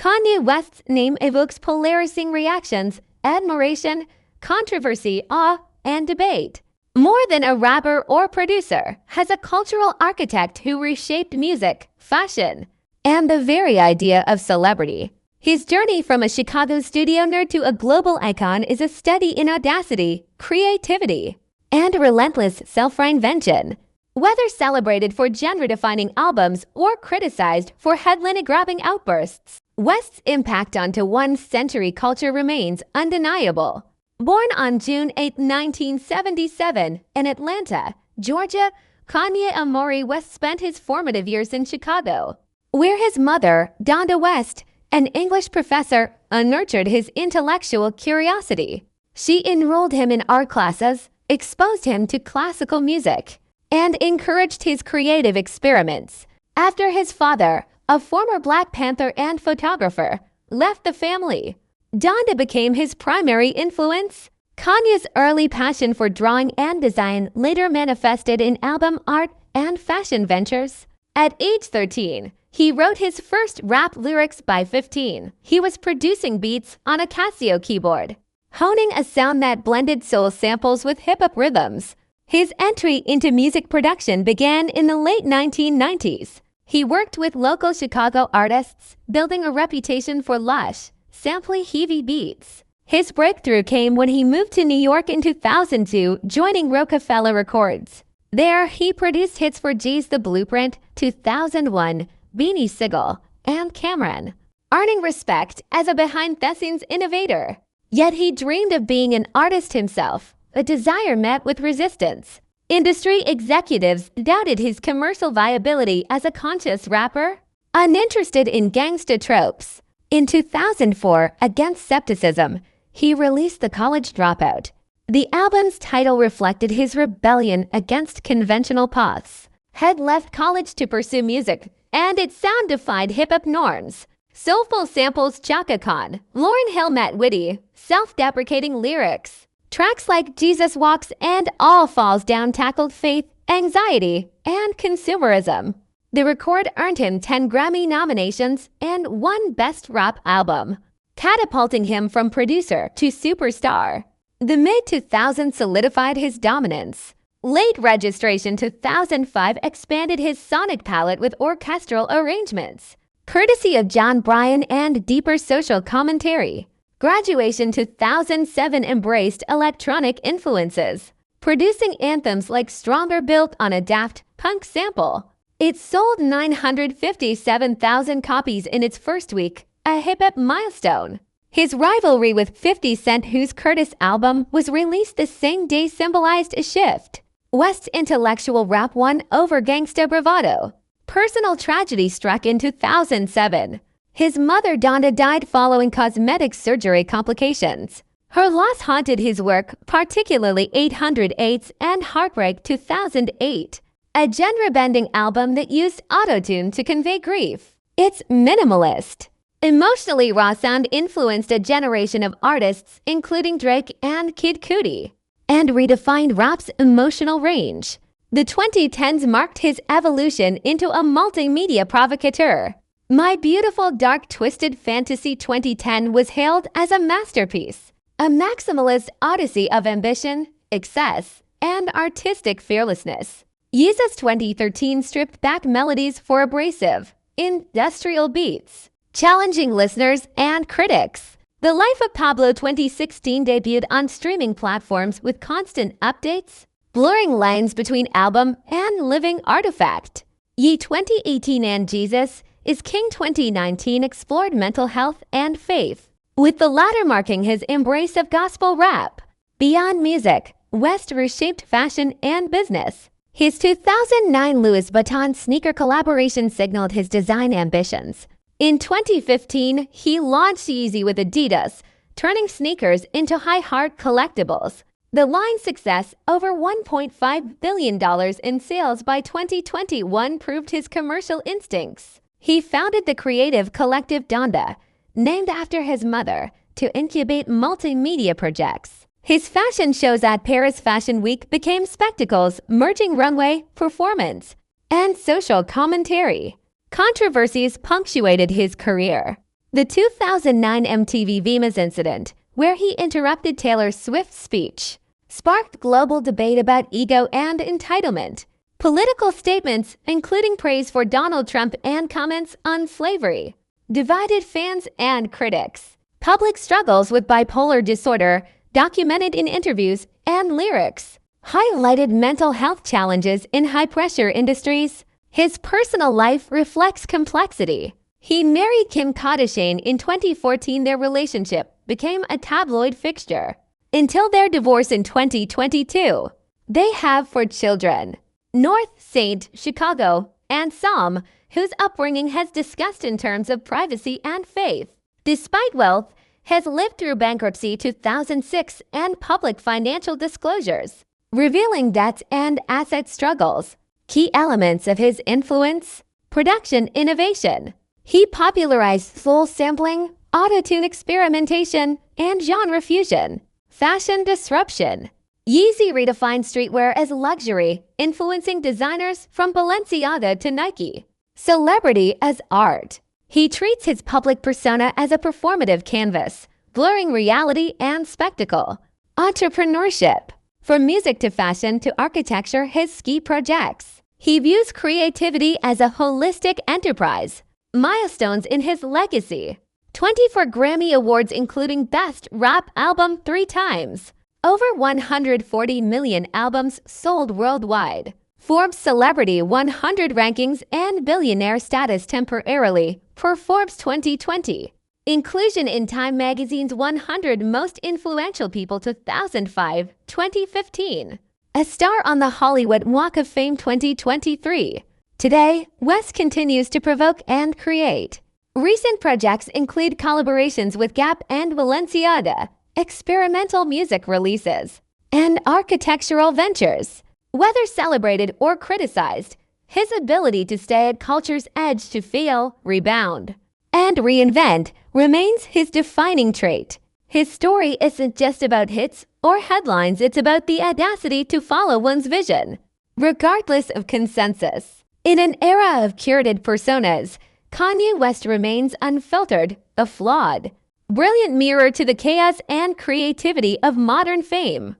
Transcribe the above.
Kanye West's name evokes polarizing reactions, admiration, controversy, awe, and debate. More than a rapper or producer, as a cultural architect who reshaped music, fashion, and the very idea of celebrity. His journey from a Chicago studio nerd to a global icon is a study in audacity, creativity, and relentless self-reinvention. Whether celebrated for genre-defining albums or criticized for headline-grabbing outbursts, West's impact onto one-century culture remains undeniable. Born on June 8, 1977, in Atlanta, Georgia, Kanye West spent his formative years in Chicago, where his mother, Donda West, an English professor, nurtured his intellectual curiosity. She enrolled him in art classes, exposed him to classical music, and encouraged his creative experiments. After his father, a former Black Panther and photographer, left the family, Donda became his primary influence. Kanye's early passion for drawing and design later manifested in album art and fashion ventures. At age 13, he wrote his first rap lyrics. By 15, he was producing beats on a Casio keyboard, honing a sound that blended soul samples with hip-hop rhythms. His entry into music production began in the late 1990s. He worked with local Chicago artists, building a reputation for lush, samply, heavy beats. His breakthrough came when he moved to New York in 2002, joining Rockefeller Records. There, he produced hits for Jay's The Blueprint, 2001, Beanie Sigel, and Cameron, earning respect as a behind-the-scenes innovator. Yet he dreamed of being an artist himself, a desire met with resistance. Industry executives doubted his commercial viability as a conscious rapper, uninterested in gangsta tropes. In 2004, against skepticism, he released The College Dropout. The album's title reflected his rebellion against conventional paths. Had left college to pursue music, and its sound defied hip-hop norms. Soulful samples Chaka Khan, Lauryn Hill met witty, self-deprecating lyrics. Tracks like Jesus Walks and All Falls Down tackled faith, anxiety, and consumerism. The record earned him 10 Grammy nominations and 1 Best Rap Album, catapulting him from producer to superstar. The mid-2000s solidified his dominance. Late Registration 2005 expanded his sonic palette with orchestral arrangements, courtesy of John Bryan, and deeper social commentary. Graduation 2007 embraced electronic influences, producing anthems like Stronger built on a Daft Punk sample. It sold 957,000 copies in its first week, a hip-hop milestone. His rivalry with 50 Cent, whose Curtis album was released the same day, symbolized a shift. West's intellectual rap won over gangsta bravado. Personal tragedy struck in 2007. His mother Donda died following cosmetic surgery complications. Her loss haunted his work, particularly 808s and Heartbreak 2008, a genre-bending album that used autotune to convey grief. It's minimalist. Emotionally raw sound influenced a generation of artists, including Drake and Kid Cudi, and redefined rap's emotional range. The 2010s marked his evolution into a multimedia provocateur. My Beautiful Dark Twisted Fantasy 2010 was hailed as a masterpiece, a maximalist odyssey of ambition, excess, and artistic fearlessness. YEEZY's 2013 stripped back melodies for abrasive, industrial beats, challenging listeners and critics. The Life of Pablo 2016 debuted on streaming platforms with constant updates, blurring lines between album and living artifact. Ye 2018 and Jesus is King 2019 explored mental health and faith, with the latter marking his embrace of gospel rap. Beyond music, West reshaped fashion and business. His 2009 Louis Vuitton sneaker collaboration signaled his design ambitions. In 2015, he launched YEEZY with Adidas, turning sneakers into high-art collectibles. The line's success, over $1.5 billion in sales by 2021, proved his commercial instincts. He founded the creative collective Donda, named after his mother, to incubate multimedia projects. His fashion shows at Paris Fashion Week became spectacles, merging runway, performance, and social commentary. Controversies punctuated his career. The 2009 MTV VMAs incident, where he interrupted Taylor Swift's speech, sparked global debate about ego and entitlement. Political statements, including praise for Donald Trump and comments on slavery, divided fans and critics. Public struggles with bipolar disorder, documented in interviews and lyrics, highlighted mental health challenges in high-pressure industries. His personal life reflects complexity. He married Kim Kardashian in 2014. Their relationship became a tabloid fixture until their divorce in 2022. They have 4 children: North, Saint, Chicago, and Sam, whose upbringing has discussed in terms of privacy and faith. Despite wealth, has lived through bankruptcy 2006 and public financial disclosures, revealing debts and asset struggles. Key elements of his influence: production innovation. He popularized soul sampling, auto-tune experimentation, and genre fusion. Fashion disruption. YEEZY redefined streetwear as luxury, influencing designers from Balenciaga to Nike. Celebrity as art. He treats his public persona as a performative canvas, blurring reality and spectacle. Entrepreneurship. From music to fashion to architecture, his ski projects. He views creativity as a holistic enterprise. Milestones in his legacy. 24 Grammy Awards, including Best Rap Album 3 times. Over 140 million albums sold worldwide. Forbes Celebrity 100 rankings and billionaire status temporarily for Forbes 2020. Inclusion in Time Magazine's 100 Most Influential People 2005-2015. A star on the Hollywood Walk of Fame 2023. Today, West continues to provoke and create. Recent projects include collaborations with Gap and Balenciaga, experimental music releases, and architectural ventures. Whether celebrated or criticized, his ability to stay at culture's edge to fail, rebound, and reinvent remains his defining trait. His story isn't just about hits or headlines, it's about the audacity to follow one's vision, regardless of consensus. In an era of curated personas, Kanye West remains unfiltered, a flawed, brilliant mirror to the chaos and creativity of modern fame.